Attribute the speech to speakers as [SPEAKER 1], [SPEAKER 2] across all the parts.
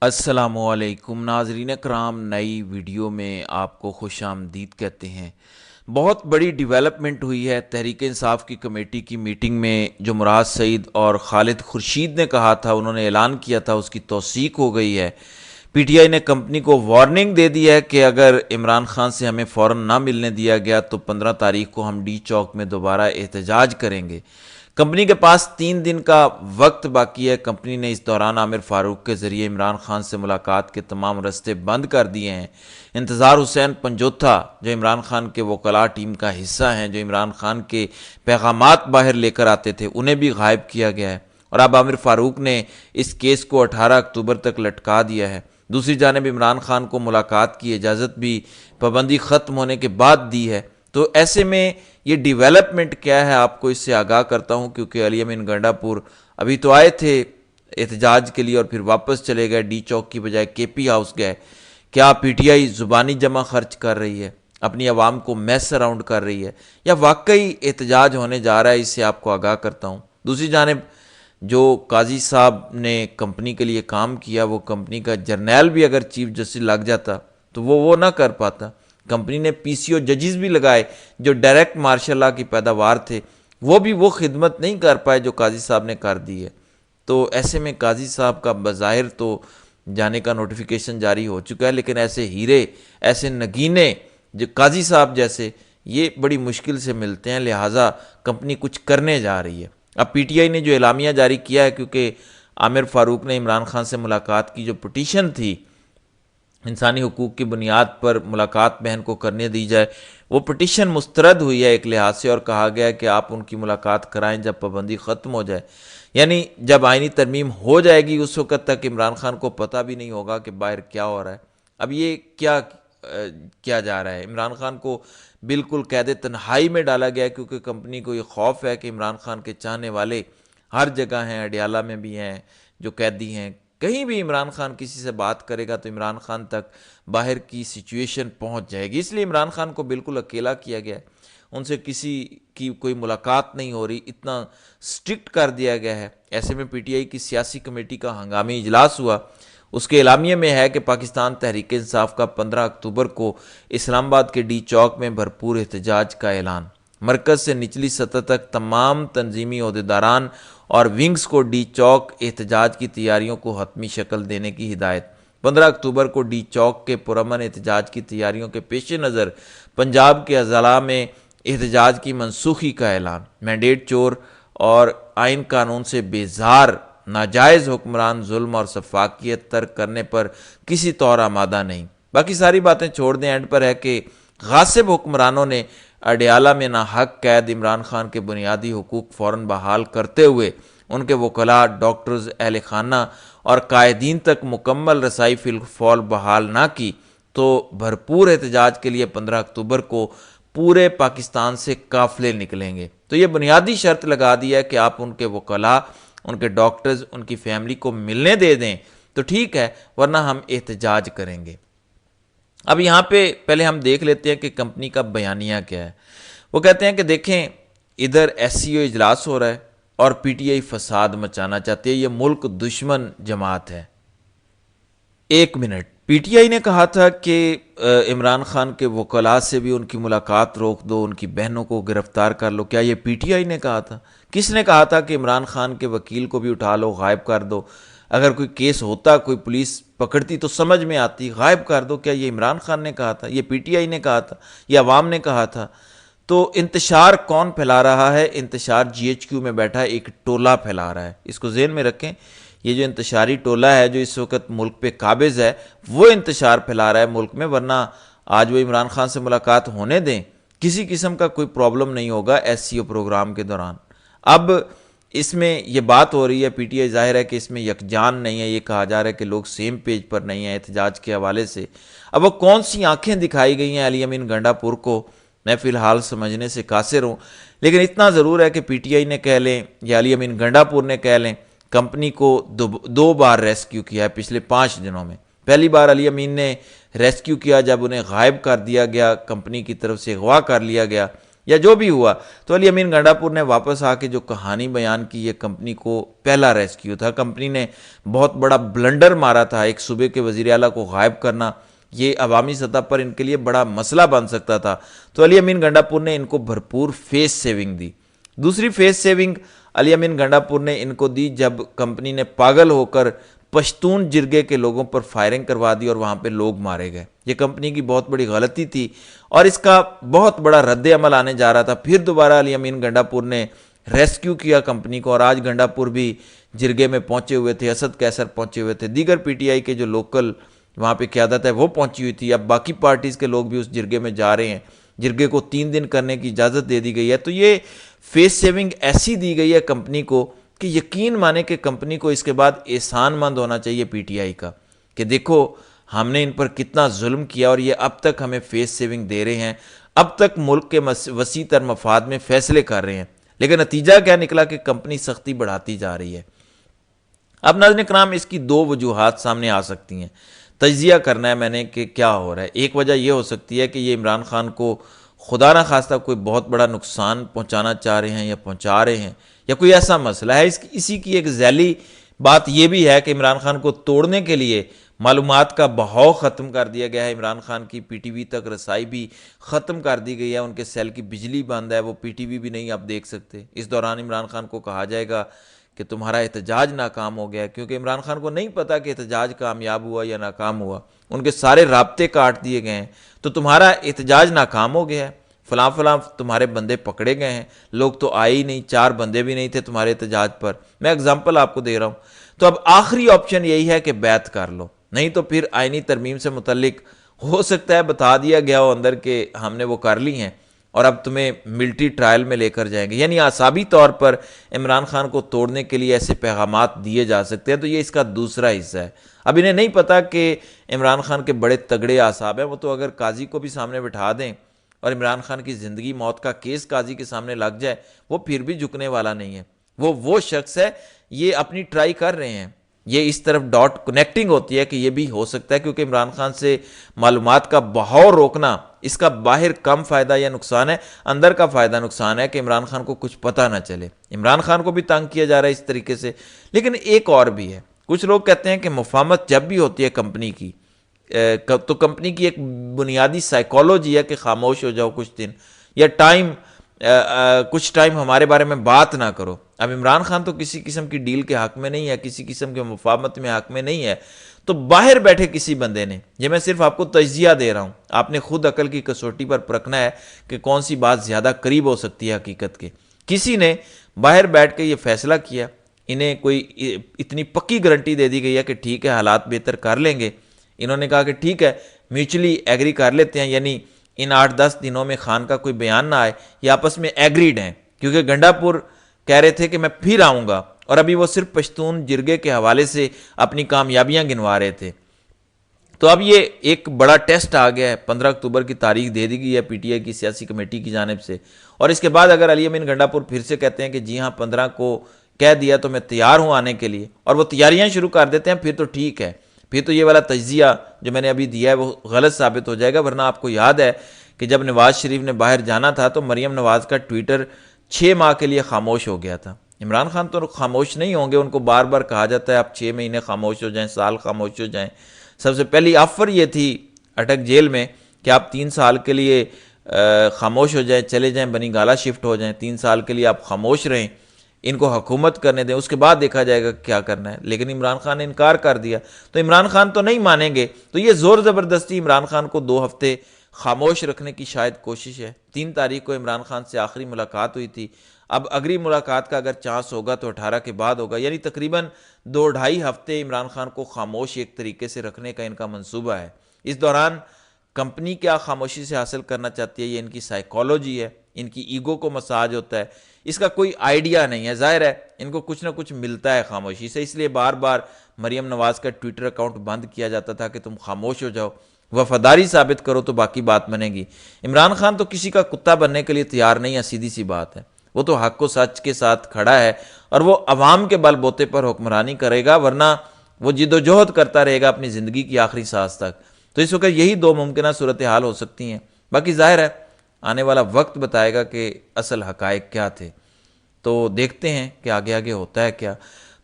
[SPEAKER 1] السلام علیکم ناظرین کرام، نئی ویڈیو میں آپ کو خوش آمدید کہتے ہیں۔ بہت بڑی ڈیولپمنٹ ہوئی ہے تحریک انصاف کی کمیٹی کی میٹنگ میں۔ جو مراد سعید اور خالد خورشید نے کہا تھا، انہوں نے اعلان کیا تھا، اس کی توثیق ہو گئی ہے۔ پی ٹی آئی نے کمپنی کو وارننگ دے دی ہے کہ اگر عمران خان سے ہمیں فوراً نہ ملنے دیا گیا تو 15 تاریخ کو ہم ڈی چوک میں دوبارہ احتجاج کریں گے۔ کمپنی کے پاس 3 دن کا وقت باقی ہے۔ کمپنی نے اس دوران عامر فاروق کے ذریعے عمران خان سے ملاقات کے تمام راستے بند کر دیے ہیں۔ انتظار حسین پنجوتھا، جو عمران خان کے وکلاء ٹیم کا حصہ ہیں، جو عمران خان کے پیغامات باہر لے کر آتے تھے، انہیں بھی غائب کیا گیا ہے، اور اب عامر فاروق نے اس کیس کو 18 اکتوبر تک لٹکا دیا ہے۔ دوسری جانب عمران خان کو ملاقات کی اجازت بھی پابندی ختم ہونے کے بعد دی ہے۔ تو ایسے میں یہ ڈیولپمنٹ کیا ہے، آپ کو اس سے آگاہ کرتا ہوں، کیونکہ علی امین گنڈا پور ابھی تو آئے تھے احتجاج کے لیے اور پھر واپس چلے گئے، ڈی چوک کی بجائے کے پی ہاؤس گئے۔ کیا پی ٹی آئی زبانی جمع خرچ کر رہی ہے، اپنی عوام کو میس اراؤنڈ کر رہی ہے، یا واقعی احتجاج ہونے جا رہا ہے؟ اس سے آپ کو آگاہ کرتا ہوں۔ دوسری جانب جو قاضی صاحب نے کمپنی کے لیے کام کیا، وہ کمپنی کا جرنیل بھی اگر چیف جسٹس لگ جاتا تو وہ نہ کر پاتا۔ کمپنی نے پی سی او ججز بھی لگائے جو ڈائریکٹ مارشل لاء کی پیداوار تھے، وہ بھی وہ خدمت نہیں کر پائے جو قاضی صاحب نے کر دی ہے۔ تو ایسے میں قاضی صاحب کا بظاہر تو جانے کا نوٹیفیکیشن جاری ہو چکا ہے، لیکن ایسے ہیرے، ایسے نگینے جو قاضی صاحب جیسے، یہ بڑی مشکل سے ملتے ہیں، لہٰذا کمپنی کچھ کرنے جا رہی ہے۔ اب پی ٹی آئی نے جو اعلامیہ جاری کیا ہے، کیونکہ عامر فاروق نے عمران خان سے ملاقات کی جو پٹیشن تھی، انسانی حقوق کی بنیاد پر ملاقات بہن کو کرنے دی جائے، وہ پٹیشن مسترد ہوئی ہے ایک لحاظ سے، اور کہا گیا کہ آپ ان کی ملاقات کرائیں جب پابندی ختم ہو جائے، یعنی جب آئینی ترمیم ہو جائے گی اس وقت تک عمران خان کو پتہ بھی نہیں ہوگا کہ باہر کیا ہو رہا ہے۔ اب یہ کیا جا رہا ہے؟ عمران خان کو بالکل قید تنہائی میں ڈالا گیا ہے، کیونکہ کمپنی کو یہ خوف ہے کہ عمران خان کے چاہنے والے ہر جگہ ہیں، اڈیالہ میں بھی ہیں جو قیدی ہیں، کہیں بھی عمران خان کسی سے بات کرے گا تو عمران خان تک باہر کی سچویشن پہنچ جائے گی۔ اس لیے عمران خان کو بالکل اکیلا کیا گیا ہے، ان سے کسی کی کوئی ملاقات نہیں ہو رہی، اتنا سٹرکٹ کر دیا گیا ہے۔ ایسے میں پی ٹی آئی کی سیاسی کمیٹی کا ہنگامی اجلاس ہوا، اس کے اعلامیے میں ہے کہ پاکستان تحریک انصاف کا 15 اکتوبر کو اسلام آباد کے ڈی چوک میں بھرپور احتجاج کا اعلان۔ مرکز سے نچلی سطح تک تمام تنظیمی عہدیداران اور ونگز کو ڈی چوک احتجاج کی تیاریوں کو حتمی شکل دینے کی ہدایت۔ 15 اکتوبر کو ڈی چوک کے پرامن احتجاج کی تیاریوں کے پیش نظر پنجاب کے اضلاع میں احتجاج کی منسوخی کا اعلان۔ مینڈیٹ چور اور آئین قانون سے بیزار ناجائز حکمران ظلم اور سفاکیت ترک کرنے پر کسی طور آمادہ نہیں۔ باقی ساری باتیں چھوڑ دیں، اینڈ پر ہے کہ غاصب حکمرانوں نے اڈیالہ میں ناحق قید عمران خان کے بنیادی حقوق فوراً بحال کرتے ہوئے ان کے وکلاء، ڈاکٹرز، اہل خانہ اور قائدین تک مکمل رسائی فی الفور بحال نہ کی تو بھرپور احتجاج کے لیے 15 اکتوبر کو پورے پاکستان سے قافلے نکلیں گے۔ تو یہ بنیادی شرط لگا دی ہے کہ آپ ان کے وکلاء، ان کے ڈاکٹرز، ان کی فیملی کو ملنے دے دیں تو ٹھیک ہے، ورنہ ہم احتجاج کریں گے۔ اب یہاں پہ پہلے ہم دیکھ لیتے ہیں کہ کمپنی کا بیانیہ کیا ہے۔ وہ کہتے ہیں کہ دیکھیں، ادھر ایس سی او اجلاس ہو رہا ہے اور پی ٹی آئی فساد مچانا چاہتی ہے، یہ ملک دشمن جماعت ہے۔ ایک منٹ، پی ٹی آئی نے کہا تھا کہ عمران خان کے وکلاء سے بھی ان کی ملاقات روک دو، ان کی بہنوں کو گرفتار کر لو۔ کیا یہ پی ٹی آئی نے کہا تھا؟ کس نے کہا تھا کہ عمران خان کے وکیل کو بھی اٹھا لو، غائب کر دو؟ اگر کوئی کیس ہوتا، کوئی پولیس پکڑتی تو سمجھ میں آتی، غائب کر دو۔ کیا یہ عمران خان نے کہا تھا؟ یہ پی ٹی آئی نے کہا تھا؟ یہ عوام نے کہا تھا؟ تو انتشار کون پھیلا رہا ہے؟ انتشار جی ایچ کیو میں بیٹھا ایک ٹولہ پھیلا رہا ہے۔ اس کو ذہن میں رکھیں، یہ جو انتشاری ٹولہ ہے جو اس وقت ملک پہ قابض ہے، وہ انتشار پھیلا رہا ہے ملک میں، ورنہ آج وہ عمران خان سے ملاقات ہونے دیں، کسی قسم کا کوئی پرابلم نہیں ہوگا ایس سی او پروگرام کے دوران۔ اب اس میں یہ بات ہو رہی ہے، پی ٹی آئی ظاہر ہے کہ اس میں یکجان نہیں ہے، یہ کہا جا رہا ہے کہ لوگ سیم پیج پر نہیں ہیں احتجاج کے حوالے سے۔ اب وہ کون سی آنکھیں دکھائی گئی ہیں علی امین گنڈا پور کو، میں فی الحال سمجھنے سے قاصر ہوں، لیکن اتنا ضرور ہے کہ پی ٹی آئی نے کہہ لیں یا علی امین گنڈا پور نے کہہ لیں، کمپنی کو دو بار ریسکیو کیا ہے پچھلے 5 دنوں میں۔ پہلی بار علی امین نے ریسکیو کیا جب انہیں غائب کر دیا گیا، کمپنی کی طرف سے اغوا کر لیا گیا، یا جو بھی ہوا، تو علی امین گنڈاپور نے واپس آ کے جو کہانی بیان کی، یہ کمپنی کو پہلا ریسکیو تھا. کمپنی نے بہت بڑا بلنڈر مارا تھا. ایک صوبے کے وزیر اعلیٰ کو غائب کرنا یہ عوامی سطح پر ان کے لیے بڑا مسئلہ بن سکتا تھا. تو علی امین گنڈاپور نے ان کو بھرپور فیس سیونگ دی. دوسری فیس سیونگ علی امین گنڈاپور نے ان کو دی جب کمپنی نے پاگل ہو کر پشتون جرگے کے لوگوں پر فائرنگ کروا دی اور وہاں پہ لوگ مارے گئے. یہ کمپنی کی بہت بڑی غلطی تھی اور اس کا بہت بڑا رد عمل آنے جا رہا تھا. پھر دوبارہ علی امین گنڈاپور نے ریسکیو کیا کمپنی کو، اور آج گنڈاپور بھی جرگے میں پہنچے ہوئے تھے، اسد کیسر پہنچے ہوئے تھے، دیگر پی ٹی آئی کے جو لوکل وہاں پہ قیادت ہے وہ پہنچی ہوئی تھی. اب باقی پارٹیز کے لوگ بھی اس جرگے میں جا رہے ہیں. جرگے کو 3 دن کرنے کی اجازت دے دی گئی ہے. تو یہ فیس سیونگ ایسی دی گئی ہے کمپنی کو کہ یقین مانے کہ کمپنی کو اس کے بعد احسان مند ہونا چاہیے پی ٹی آئی کا، کہ دیکھو ہم نے ان پر کتنا ظلم کیا اور یہ اب تک ہمیں فیس سیونگ دے رہے ہیں، اب تک ملک کے وسیع تر مفاد میں فیصلے کر رہے ہیں. لیکن نتیجہ کیا نکلا کہ کمپنی سختی بڑھاتی جا رہی ہے. اب ناظرین کرام، اس کی 2 وجوہات سامنے آ سکتی ہیں. تجزیہ کرنا ہے میں نے کہ کیا ہو رہا ہے. ایک وجہ یہ ہو سکتی ہے کہ یہ عمران خان کو خدا نہ خواستہ کوئی بہت بڑا نقصان پہنچانا چاہ رہے ہیں یا پہنچا رہے ہیں، یا کوئی ایسا مسئلہ ہے. اسی کی ایک ذیلی بات یہ بھی ہے کہ عمران خان کو توڑنے کے لیے معلومات کا بہاؤ ختم کر دیا گیا ہے. عمران خان کی پی ٹی وی تک رسائی بھی ختم کر دی گئی ہے. ان کے سیل کی بجلی بند ہے، وہ پی ٹی وی بھی نہیں آپ دیکھ سکتے. اس دوران عمران خان کو کہا جائے گا کہ تمہارا احتجاج ناکام ہو گیا ہے، کیونکہ عمران خان کو نہیں پتا کہ احتجاج کامیاب ہوا یا ناکام ہوا. ان کے سارے رابطے کاٹ دیے گئے ہیں. تو تمہارا احتجاج ناکام ہو گیا ہے، فلاں فلاں تمہارے بندے پکڑے گئے ہیں، لوگ تو آئے ہی نہیں، 4 بندے بھی نہیں تھے تمہارے احتجاج پر. میں اگزامپل آپ کو دے رہا ہوں. تو اب آخری آپشن یہی ہے کہ بیعت کر لو، نہیں تو پھر آئینی ترمیم سے متعلق ہو سکتا ہے بتا دیا گیا ہو اندر کہ ہم نے وہ کر لی ہیں اور اب تمہیں ملٹری ٹرائل میں لے کر جائیں گے. یعنی اعصابی طور پر عمران خان کو توڑنے کے لیے ایسے پیغامات دیے جا سکتے ہیں. تو یہ اس کا دوسرا حصہ ہے. اب انہیں نہیں پتا کہ عمران خان کے بڑے تگڑے اعصاب ہیں. وہ تو اگر قاضی کو بھی سامنے بٹھا دیں اور عمران خان کی زندگی موت کا کیس قاضی کے سامنے لگ جائے، وہ پھر بھی جھکنے والا نہیں ہے. وہ شخص ہے. یہ اپنی ٹرائی کر رہے ہیں. یہ اس طرف ڈاٹ کنیکٹنگ ہوتی ہے کہ یہ بھی ہو سکتا ہے، کیونکہ عمران خان سے معلومات کا بہاؤ روکنا، اس کا باہر کم فائدہ یا نقصان ہے، اندر کا فائدہ نقصان ہے کہ عمران خان کو کچھ پتہ نہ چلے. عمران خان کو بھی تنگ کیا جا رہا ہے اس طریقے سے. لیکن ایک اور بھی ہے. کچھ لوگ کہتے ہیں کہ مفاہمت جب بھی ہوتی ہے کمپنی کی تو کمپنی کی ایک بنیادی سائیکالوجی ہے کہ خاموش ہو جاؤ کچھ دن، یا کچھ ٹائم ہمارے بارے میں بات نہ کرو. اب عمران خان تو کسی قسم کی ڈیل کے حق میں نہیں ہے، کسی قسم کے مفاہمت میں حق میں نہیں ہے. تو باہر بیٹھے کسی بندے نے، یہ میں صرف آپ کو تجزیہ دے رہا ہوں، آپ نے خود عقل کی کسوٹی پر پرکھنا ہے کہ کون سی بات زیادہ قریب ہو سکتی ہے حقیقت کے. کسی نے باہر بیٹھ کے یہ فیصلہ کیا، انہیں کوئی اتنی پکی گارنٹی دے دی گئی ہے کہ ٹھیک ہے حالات بہتر کر لیں گے. انہوں نے کہا کہ ٹھیک ہے میوچلی ایگری کر لیتے ہیں، یعنی ان 8-10 دنوں میں خان کا کوئی بیان نہ آئے. یہ آپس میں ایگریڈ ہیں، کیونکہ گنڈاپور کہہ رہے تھے کہ میں پھر آؤں گا، اور ابھی وہ صرف پشتون جرگے کے حوالے سے اپنی کامیابیاں گنوا رہے تھے. تو اب یہ ایک بڑا ٹیسٹ آ گیا ہے. 15 اکتوبر کی تاریخ دے دی گئی ہے پی ٹی آئی کی سیاسی کمیٹی کی جانب سے، اور اس کے بعد اگر علی امین گنڈاپور پھر سے کہتے ہیں کہ جی ہاں 15 کو کہہ دیا تو میں تیار ہوں آنے کے لیے، اور وہ تیاریاں شروع کر دیتے ہیں، پھر تو ٹھیک ہے. پھر تو یہ والا تجزیہ جو میں نے ابھی دیا ہے وہ غلط ثابت ہو جائے گا. ورنہ آپ کو یاد ہے کہ جب نواز شریف نے باہر جانا تھا تو مریم نواز کا ٹویٹر 6 ماہ کے لیے خاموش ہو گیا تھا. عمران خان تو خاموش نہیں ہوں گے، ان کو بار بار کہا جاتا ہے آپ 6 مہینے خاموش ہو جائیں، سال خاموش ہو جائیں. سب سے پہلی آفر یہ تھی اٹک جیل میں کہ آپ 3 سال کے لیے خاموش ہو جائیں، چلے جائیں، بنی گالا شفٹ ہو جائیں، 3 سال کے لیے آپ خاموش رہیں، ان کو حکومت کرنے دیں، اس کے بعد دیکھا جائے گا کیا کرنا ہے. لیکن عمران خان نے انکار کر دیا. تو عمران خان تو نہیں مانیں گے. تو یہ زور زبردستی عمران خان کو 2 ہفتے خاموش رکھنے کی شاید کوشش ہے. 3 تاریخ کو عمران خان سے آخری ملاقات ہوئی تھی. اب اگلی ملاقات کا اگر چانس ہوگا تو 18 کے بعد ہوگا. یعنی تقریباً 2-2.5 ہفتے عمران خان کو خاموش ایک طریقے سے رکھنے کا ان کا منصوبہ ہے. اس دوران کمپنی کیا خاموشی سے حاصل کرنا چاہتی ہے، یہ ان کی سائیکالوجی ہے، ان کی ایگو کو مساج ہوتا ہے. اس کا کوئی آئیڈیا نہیں ہے. ظاہر ہے ان کو کچھ نہ کچھ ملتا ہے خاموشی سے، اس لیے بار بار مریم نواز کا ٹویٹر اکاؤنٹ بند کیا جاتا تھا کہ تم خاموش ہو جاؤ، وفاداری ثابت کرو تو باقی بات بنے گی. عمران خان تو کسی کا کتا بننے کے لیے تیار نہیں ہے، سیدھی سی بات ہے. وہ تو حق و سچ کے ساتھ کھڑا ہے اور وہ عوام کے بل بوتے پر حکمرانی کرے گا، ورنہ وہ جد و جہد کرتا رہے گا اپنی زندگی کی آخری سانس تک. تو اس وقت یہی 2 ممکنہ صورتحال ہو سکتی ہیں. باقی ظاہر ہے آنے والا وقت بتائے گا کہ اصل حقائق کیا تھے۔ تو دیکھتے ہیں کہ آگے آگے ہوتا ہے کیا۔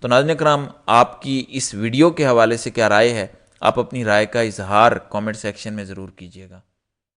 [SPEAKER 1] تو ناظرین کرام، آپ کی اس ویڈیو کے حوالے سے کیا رائے ہے؟ آپ اپنی رائے کا اظہار کامنٹ سیکشن میں ضرور کیجیے گا۔